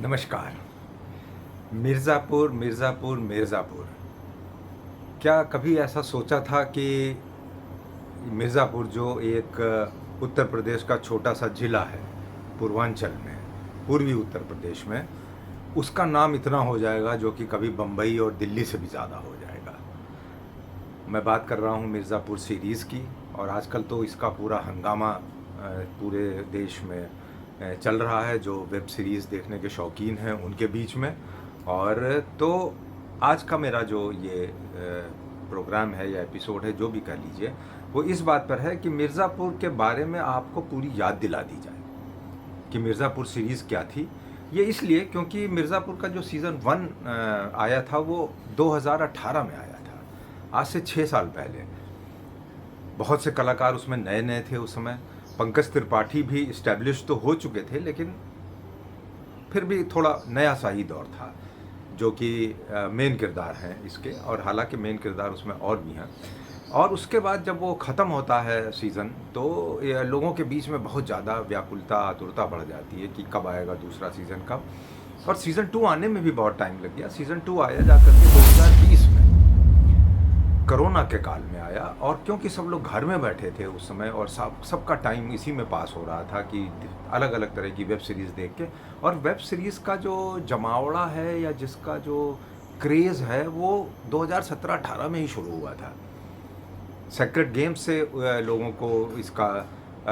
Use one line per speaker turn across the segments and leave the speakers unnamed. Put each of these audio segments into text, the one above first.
नमस्कार। मिर्ज़ापुर, मिर्ज़ापुर, मिर्ज़ापुर। क्या कभी ऐसा सोचा था कि मिर्ज़ापुर जो एक उत्तर प्रदेश का छोटा-सा ज़िला है, पूर्वांचल में, पूर्वी उत्तर प्रदेश में, उसका नाम इतना हो जाएगा जो कि कभी बम्बई और दिल्ली से भी ज़्यादा हो जाएगा। मैं बात कर रहा हूँ मिर्ज़ापुर सीरीज़ की और आजकल तो इसका पूरा हंगामा पूरे देश में चल रहा है, जो वेब सीरीज़ देखने के शौकीन हैं उनके बीच में। और तो आज का मेरा जो ये प्रोग्राम है या एपिसोड है, जो भी कह लीजिए, वो इस बात पर है कि मिर्ज़ापुर के बारे में आपको पूरी याद दिला दी जाए कि मिर्ज़ापुर सीरीज़ क्या थी। ये इसलिए क्योंकि मिर्ज़ापुर का जो सीज़न 1 आया था वो 2018 में आया था, आज से 6 साल पहले। बहुत से कलाकार उसमें नए-नए थे उस समय। पंकज त्रिपाठी भी इस्टैब्लिश तो हो चुके थे, लेकिन फिर भी थोड़ा नया-सा ही दौर था, जो कि मेन किरदार हैं इसके, और हालाँकि मेन किरदार उसमें और भी हैं। और उसके बाद जब वो ख़त्म होता है सीज़न, तो ये लोगों के बीच में बहुत ज़्यादा व्याकुलता, आतुरता बढ़ जाती है कि कब आएगा दूसरा सीज़न कब। और सीज़न 2 आने में भी बहुत टाइम लग गया। सीज़न 2 आया जाकर के 2020 में, कोरोना के काल में आया। और क्योंकि सब लोग घर में बैठे थे उस समय और सबका टाइम इसी में पास हो रहा था कि अलग अलग तरह की वेब सीरीज़ देख के। और वेब सीरीज़ का जो जमावड़ा है या जिसका जो क्रेज़ है, वो 2017-18 में ही शुरू हुआ था। सेक्रेड गेम्स से लोगों को इसका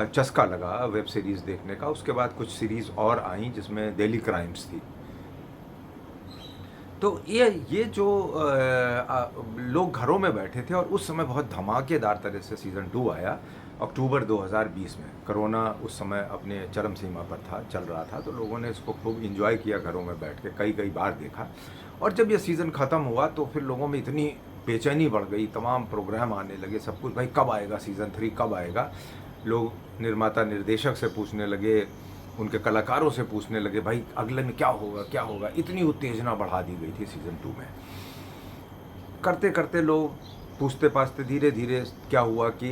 चस्का लगा वेब सीरीज़ देखने का। उसके बाद कुछ सीरीज़ और आई जिसमें डेली क्राइम्स थी। तो ये जो लोग घरों में बैठे थे, और उस समय बहुत धमाकेदार तरह से सीज़न 2 आया अक्टूबर 2020 में। कोरोना उस समय अपने चरम सीमा पर था, चल रहा था, तो लोगों ने इसको खूब एंजॉय किया घरों में बैठ के, कई-कई बार देखा। और जब ये सीज़न ख़त्म हुआ तो फिर लोगों में इतनी बेचैनी बढ़ गई, तमाम प्रोग्राम आने लगे, सब कुछ, भाई कब आएगा सीज़न 3, कब आएगा? लोग निर्माता, निर्देशक से पूछने लगे, उनके कलाकारों से पूछने लगे, भाई अगले में क्या होगा, क्या होगा? इतनी उत्तेजना बढ़ा दी गई थी सीज़न 2 में। करते करते लोग पूछते पाछते धीरे धीरे क्या हुआ कि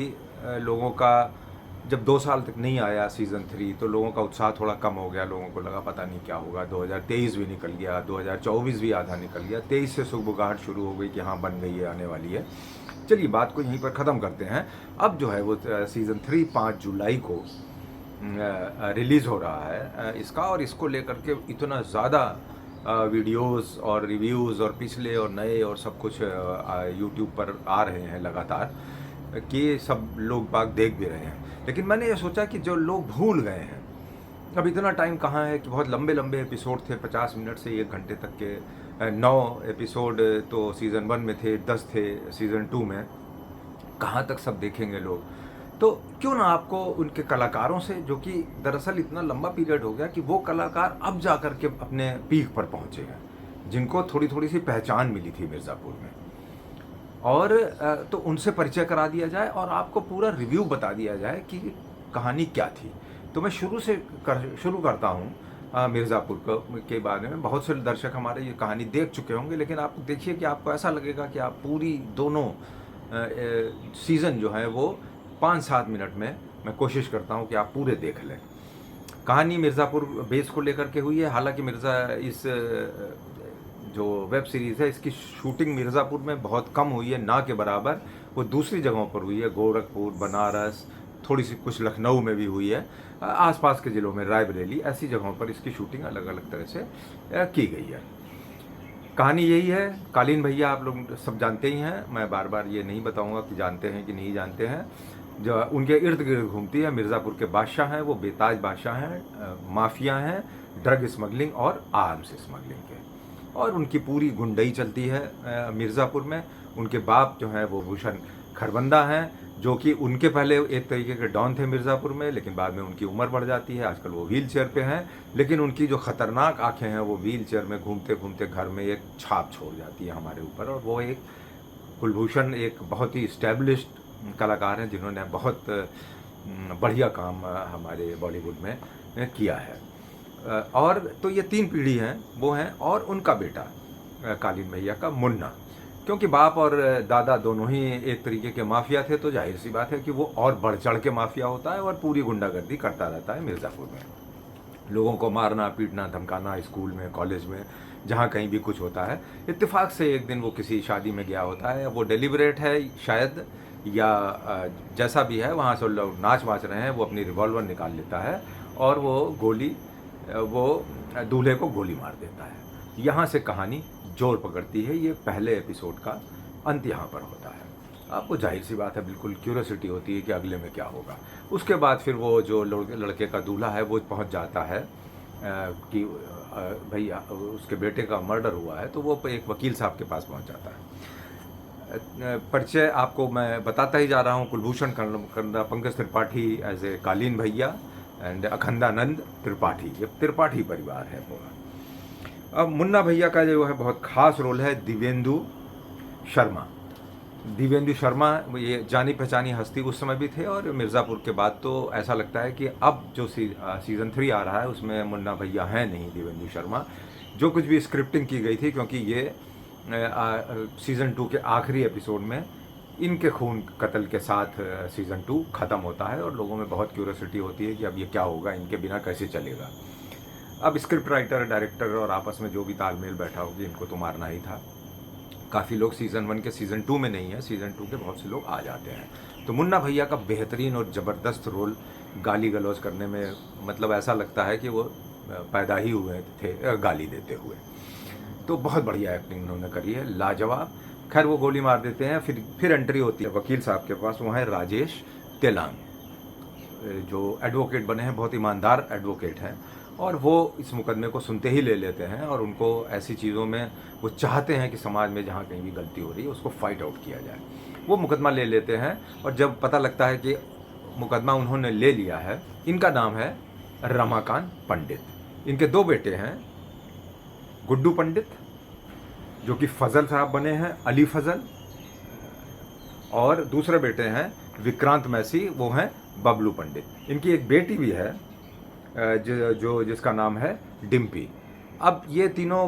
लोगों का, जब 2 साल तक नहीं आया सीज़न 3, तो लोगों का उत्साह थोड़ा कम हो गया। लोगों को लगा पता नहीं क्या होगा। 2023 भी निकल गया, 2024 भी आधा निकल गया, 23 से सुगबुगाहट शुरू हो गई कि हाँ बन गई है, आने वाली है। चलिए बात को यहीं पर ख़त्म करते हैं। अब जो है वो सीज़न 3 5 जुलाई को रिलीज़ हो रहा है इसका। और इसको लेकर के इतना ज़्यादा वीडियोस और रिव्यूज़ और पिछले और नए और सब कुछ यूट्यूब पर आ रहे हैं लगातार, कि सब लोग बाग देख भी रहे हैं। लेकिन मैंने ये सोचा कि जो लोग भूल गए हैं, अब इतना टाइम कहाँ है कि बहुत लंबे लंबे एपिसोड थे, 50 मिनट से 1 घंटे तक के। 9 एपिसोड तो सीज़न 1 में थे, 10 थे सीज़न 2 में। कहाँ तक सब देखेंगे लोग? तो क्यों ना आपको उनके कलाकारों से, जो कि दरअसल इतना लंबा पीरियड हो गया कि वो कलाकार अब जा कर के अपने पीक पर पहुँचे हैं, जिनको थोड़ी-थोड़ी सी पहचान मिली थी मिर्ज़ापुर में। और तो उनसे परिचय करा दिया जाए और आपको पूरा रिव्यू बता दिया जाए कि कहानी क्या थी। तो मैं शुरू करता हूँ मिर्ज़ापुर के बारे में। बहुत से दर्शक हमारे ये कहानी देख चुके होंगे, लेकिन आप देखिए कि आपको ऐसा लगेगा कि आप पूरी दोनों सीज़न जो है वो 5-7 मिनट में, मैं कोशिश करता हूँ कि आप पूरे देख लें। कहानी मिर्ज़ापुर बेस को लेकर के हुई है। हालांकि इस जो वेब सीरीज़ है, इसकी शूटिंग मिर्ज़ापुर में बहुत कम हुई है, ना के बराबर वो दूसरी जगहों पर हुई है। गोरखपुर, बनारस, थोड़ी सी कुछ लखनऊ में भी हुई है। आसपास के ज़िलों में, रायबरेली, ऐसी जगहों पर इसकी शूटिंग अलग अलग तरह से की गई है। कहानी यही है। कालीन भैया आप लोग सब जानते ही हैं, मैं बार बार ये नहीं बताऊंगा कि जानते हैं कि नहीं जानते हैं। जो उनके इर्द गिर्द घूमती है, मिर्ज़ापुर के बादशाह हैं, वो बेताज बादशाह हैं, माफिया हैं, ड्रग स्मगलिंग और आर्म्स स्मगलिंग के। और उनकी पूरी गुंडई चलती है मिर्ज़ापुर में। उनके बाप जो हैं वो भूषण खरबंदा हैं, जो कि उनके पहले एक तरीके के डॉन थे मिर्ज़ापुर में, लेकिन बाद में उनकी उम्र बढ़ जाती है, आजकल वो व्हील चेयर पे हैं। लेकिन उनकी जो ख़तरनाक आंखें हैं, वो व्हील चेयर में घूमते घूमते घर में एक छाप छोड़ जाती है हमारे ऊपर। और वो एक कुलभूषण एक बहुत ही इस्टेब्लिश्ड कलाकार हैं, जिन्होंने बहुत बढ़िया काम हमारे बॉलीवुड में किया है। और तो ये 3 पीढ़ी हैं, वो हैं और उनका बेटा कालीन भैया का मुन्ना। क्योंकि बाप और दादा दोनों ही एक तरीके के माफिया थे, तो जाहिर सी बात है कि वो और बढ़ चढ़ के माफिया होता है और पूरी गुंडागर्दी करता रहता है मिर्ज़ापुर में। लोगों को मारना पीटना धमकाना, स्कूल में कॉलेज में जहाँ कहीं भी कुछ होता है। इत्तेफाक से एक दिन वो किसी शादी में गया होता है, वो डेलिबरेट है शायद या जैसा भी है, वहाँ से लोग नाच वाच रहे हैं, वो अपनी रिवॉल्वर निकाल लेता है और वो दूल्हे को गोली मार देता है। यहाँ से कहानी जोर पकड़ती है। ये पहले एपिसोड का अंत यहाँ पर होता है। आपको जाहिर सी बात है बिल्कुल क्यूरियोसिटी होती है कि अगले में क्या होगा। उसके बाद फिर वो जो लड़के का दूल्हा है वो पहुँच जाता है कि भाई उसके बेटे का मर्डर हुआ है, तो वो एक वकील साहब के पास पहुँच जाता है। परिचय आपको मैं बताता ही जा रहा हूँ। कुलभूषण कंदा, पंकज त्रिपाठी एज ए कालीन भैया एंड अखंदानंद त्रिपाठी, ये त्रिपाठी परिवार है पूरा। अब मुन्ना भैया का जो है बहुत खास रोल है दिव्येंदु शर्मा। दिव्येंदु शर्मा ये जानी पहचानी हस्ती उस समय भी थे, और मिर्ज़ापुर के बाद तो ऐसा लगता है कि अब जो सीज़न 3 आ रहा है उसमें मुन्ना भैया हैं नहीं दिव्येंदु शर्मा। जो कुछ भी स्क्रिप्टिंग की गई थी, क्योंकि ये सीज़न 2 के आखिरी एपिसोड में इनके खून कत्ल के साथ सीज़न 2 ख़त्म होता है, और लोगों में बहुत क्यूरियोसिटी होती है कि अब ये क्या होगा, इनके बिना कैसे चलेगा। अब स्क्रिप्ट राइटर डायरेक्टर और आपस में जो भी तालमेल बैठा होगी, इनको तो मारना ही था। काफ़ी लोग सीज़न 1 के सीज़न 2 में नहीं है, सीज़न 2 के बहुत से लोग आ जाते हैं। तो मुन्ना भैया का बेहतरीन और ज़बरदस्त रोल गाली गलौज करने में, मतलब ऐसा लगता है कि वो पैदा ही हुए थे गाली देते हुए। तो बहुत बढ़िया एक्टिंग उन्होंने करी है, लाजवाब। खैर वो गोली मार देते हैं, फिर एंट्री होती है वकील साहब के पास। वो हैं राजेश तेलांग, जो एडवोकेट बने हैं, बहुत ईमानदार एडवोकेट हैं, और वो इस मुकदमे को सुनते ही ले लेते हैं। और उनको ऐसी चीज़ों में वो चाहते हैं कि समाज में जहाँ कहीं भी गलती हो रही है उसको फाइट आउट किया जाए। वो मुकदमा ले लेते हैं, और जब पता लगता है कि मुकदमा उन्होंने ले लिया है, इनका नाम है रमाकांत पंडित। इनके 2 बेटे हैं, गुड्डू पंडित जो कि फजल साहब बने हैं, अली फजल, और दूसरे बेटे हैं विक्रांत मैसी, वो हैं बबलू पंडित। इनकी एक बेटी भी है जिसका नाम है डिम्पी। अब ये तीनों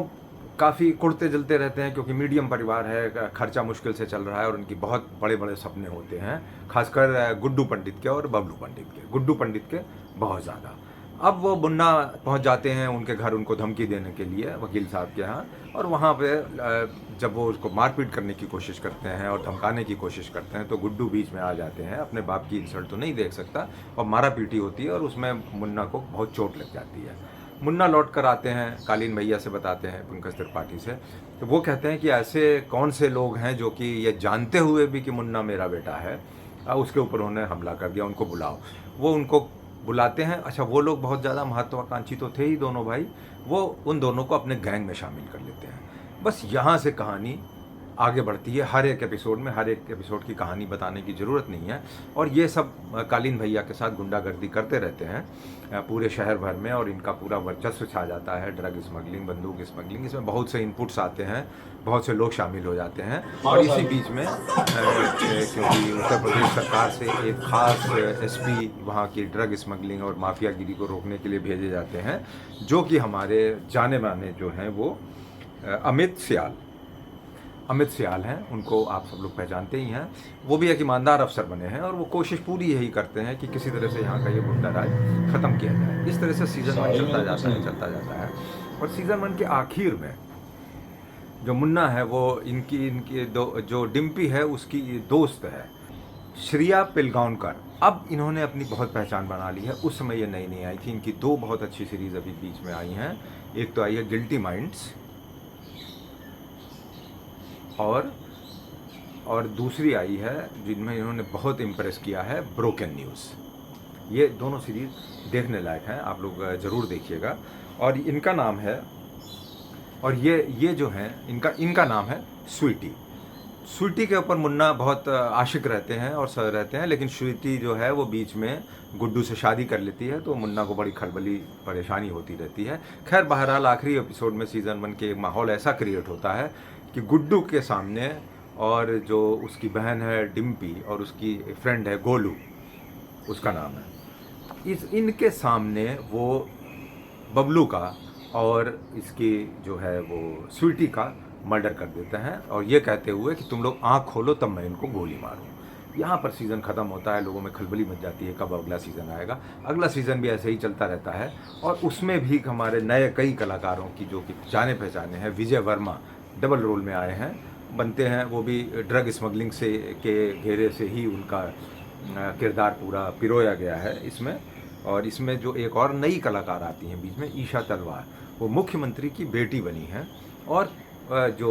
काफ़ी कुड़ते जलते रहते हैं, क्योंकि मीडियम परिवार है, खर्चा मुश्किल से चल रहा है, और उनकी बहुत बड़े बड़े सपने होते हैं, खासकर गुड्डू पंडित के और बबलू पंडित के। गुड्डू पंडित के बहुत ज़्यादा। अब वो मुन्ना पहुंच जाते हैं उनके घर, उनको धमकी देने के लिए वकील साहब के यहाँ, और वहाँ पे जब वो उसको मारपीट करने की कोशिश करते हैं और धमकाने की कोशिश करते हैं, तो गुड्डू बीच में आ जाते हैं। अपने बाप की इंसल्ट तो नहीं देख सकता, और मारा पीटी होती है, और उसमें मुन्ना को बहुत चोट लग जाती है। मुन्ना लौट कर आते हैं, कालीन भैया से बताते हैं, पंकज त्रिपाठी से, तो वो कहते हैं कि ऐसे कौन से लोग हैं जो कि ये जानते हुए भी कि मुन्ना मेरा बेटा है, उसके ऊपर उन्होंने हमला कर दिया, उनको बुलाओ। वो उनको बुलाते हैं। अच्छा, वो लोग बहुत ज़्यादा महत्वाकांक्षी तो थे ही दोनों भाई, वो उन दोनों को अपने गैंग में शामिल कर लेते हैं। बस यहाँ से कहानी आगे बढ़ती है। हर एक एपिसोड की कहानी बताने की ज़रूरत नहीं है, और ये सब कालीन भैया के साथ गुंडागर्दी करते रहते हैं पूरे शहर भर में, और इनका पूरा वर्चस्व छा जाता है। ड्रग स्मगलिंग, बंदूक स्मगलिंग, इसमें बहुत से इनपुट्स आते हैं, बहुत से लोग शामिल हो जाते हैं। और इसी बीच में क्योंकि उत्तर प्रदेश सरकार से एक खास एसपी वहाँ की ड्रग स्मगलिंग और माफियागिरी को रोकने के लिए भेजे जाते हैं, जो कि हमारे जाने माने जो हैं वो अमित सियाल हैं। उनको आप सब लोग पहचानते ही हैं। वो भी एक ईमानदार अफसर बने हैं, और वो कोशिश पूरी यही करते हैं कि किसी तरह से यहाँ का ये गुंडा राज ख़त्म किया जाए। इस तरह से सीज़न 1 चलता जाता है। और सीज़न 1 के आखिर में जो मुन्ना है, वो इनकी जो डिम्पी है उसकी दोस्त है श्रिया पिलगांवकर। अब इन्होंने अपनी बहुत पहचान बना ली है। उस समय ये नई आई थी। इनकी 2 बहुत अच्छी सीरीज़ अभी बीच में आई हैं। एक तो आई है गिल्टी माइंड्स, और दूसरी आई है जिनमें इन्होंने बहुत इम्प्रेस किया है, ब्रोकन न्यूज़। ये दोनों सीरीज़ देखने लायक हैं, आप लोग ज़रूर देखिएगा। और इनका नाम है, और ये जो हैं इनका नाम है स्वीटी। स्वीटी के ऊपर मुन्ना बहुत आशिक रहते हैं और सर रहते हैं, लेकिन स्वीटी जो है वो बीच में गुड्डू से शादी कर लेती है, तो मुन्ना को बड़ी खलबली परेशानी होती रहती है। खैर बहरहाल आखिरी एपिसोड में सीज़न 1 के एक माहौल ऐसा क्रिएट होता है कि गुड्डू के सामने, और जो उसकी बहन है डिम्पी और उसकी फ्रेंड है गोलू, उसका नाम है, इनके सामने वो बबलू का और इसकी जो है वो स्वीटी का मर्डर कर देते हैं, और ये कहते हुए कि तुम लोग आँख खोलो तब मैं इनको गोली मारूं। यहाँ पर सीज़न ख़त्म होता है, लोगों में खलबली मच जाती है कब अगला सीज़न आएगा। अगला सीज़न भी ऐसे ही चलता रहता है और उसमें भी हमारे नए कई कलाकारों की जो कि जाने पहचाने हैं, विजय वर्मा डबल रोल में आए हैं, बनते हैं, वो भी ड्रग स्मगलिंग से के घेरे से ही उनका किरदार पूरा पिरोया गया है इसमें। और इसमें जो एक और नई कलाकार आती हैं बीच में, ईशा तलवार, वो मुख्यमंत्री की बेटी बनी हैं और जो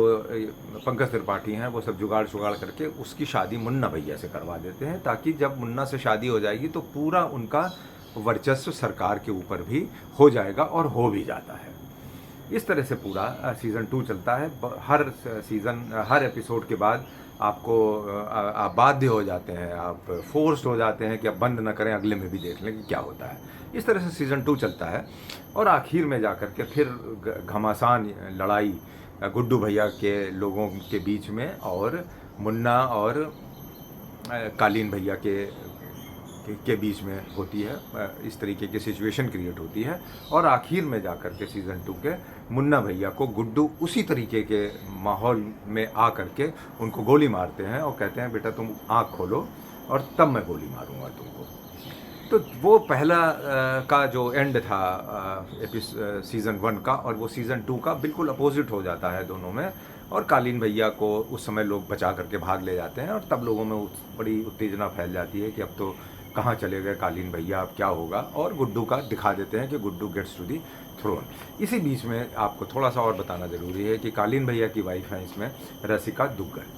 पंकज त्रिपाठी हैं वो सब जुगाड़ शुगाड़ करके उसकी शादी मुन्ना भैया से करवा देते हैं, ताकि जब मुन्ना से शादी हो जाएगी तो पूरा उनका वर्चस्व सरकार के ऊपर भी हो जाएगा और हो भी जाता है। इस तरह से पूरा सीज़न 2 चलता है। हर सीज़न, हर एपिसोड के बाद आपको आप बाध्य हो जाते हैं, आप फोर्स्ड हो जाते हैं कि अब बंद ना करें, अगले में भी देख लें कि क्या होता है। इस तरह से सीज़न 2 चलता है और आखिर में जाकर के फिर घमासान लड़ाई गुड्डू भैया के लोगों के बीच में और मुन्ना और कालीन भैया के बीच में होती है। इस तरीके की सिचुएशन क्रिएट होती है और आखिर में जाकर के सीज़न 2 के मुन्ना भैया को गुड्डू उसी तरीके के माहौल में आ करके उनको गोली मारते हैं और कहते हैं बेटा तुम आँख खोलो और तब मैं गोली मारूंगा तुमको। तो वो पहला का जो एंड था सीज़न 1 का और वो सीज़न 2 का बिल्कुल अपोजिट हो जाता है दोनों में। और कालीन भैया को उस समय लोग बचा करके भाग ले जाते हैं और तब लोगों में बड़ी उत्तेजना फैल जाती है कि अब तो कहाँ चले गए कालीन भैया, अब क्या होगा। और गुड्डू का दिखा देते हैं कि Guddu gets to the throne. इसी बीच में आपको थोड़ा सा और बताना ज़रूरी है कि कालीन भैया की वाइफ हैं इसमें रसिका दुग्गल।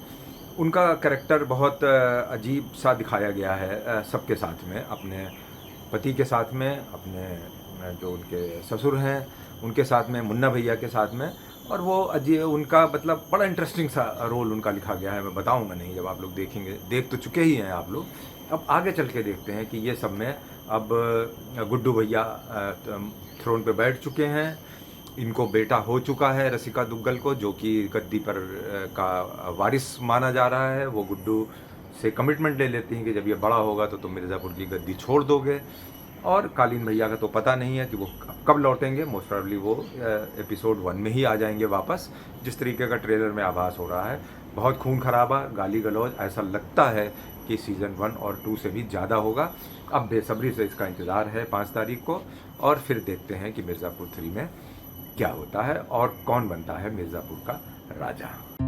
उनका कैरेक्टर बहुत अजीब सा दिखाया गया है सबके साथ में, अपने पति के साथ में, अपने जो उनके ससुर हैं उनके साथ में, मुन्ना भैया के साथ में। और वो अजीब, उनका मतलब बड़ा इंटरेस्टिंग सा रोल उनका लिखा गया है। मैं बताऊंगा नहीं, जब आप लोग देखेंगे, देख तो चुके ही हैं आप लोग, अब आगे चल के देखते हैं कि ये सब में अब गुड्डू भैया थ्रोन पे बैठ चुके हैं, इनको बेटा हो चुका है रसिका दुग्गल को, जो कि गद्दी पर का वारिस माना जा रहा है। वो गुड्डू से कमिटमेंट ले लेती हैं कि जब ये बड़ा होगा तो तुम मिर्ज़ापुर की गद्दी छोड़ दोगे। और कालीन भैया का तो पता नहीं है कि वो कब लौटेंगे, मोस्ट प्रोबेबली वो एपिसोड 1 में ही आ जाएंगे वापस, जिस तरीके का ट्रेलर में आभास हो रहा है। बहुत खून खराबा, गाली गलौज, ऐसा लगता है कि सीज़न 1 और 2 से भी ज़्यादा होगा। अब बेसब्री से इसका इंतज़ार है 5 तारीख को, और फिर देखते हैं कि मिर्ज़ापुर 3 में क्या होता है और कौन बनता है मिर्ज़ापुर का राजा।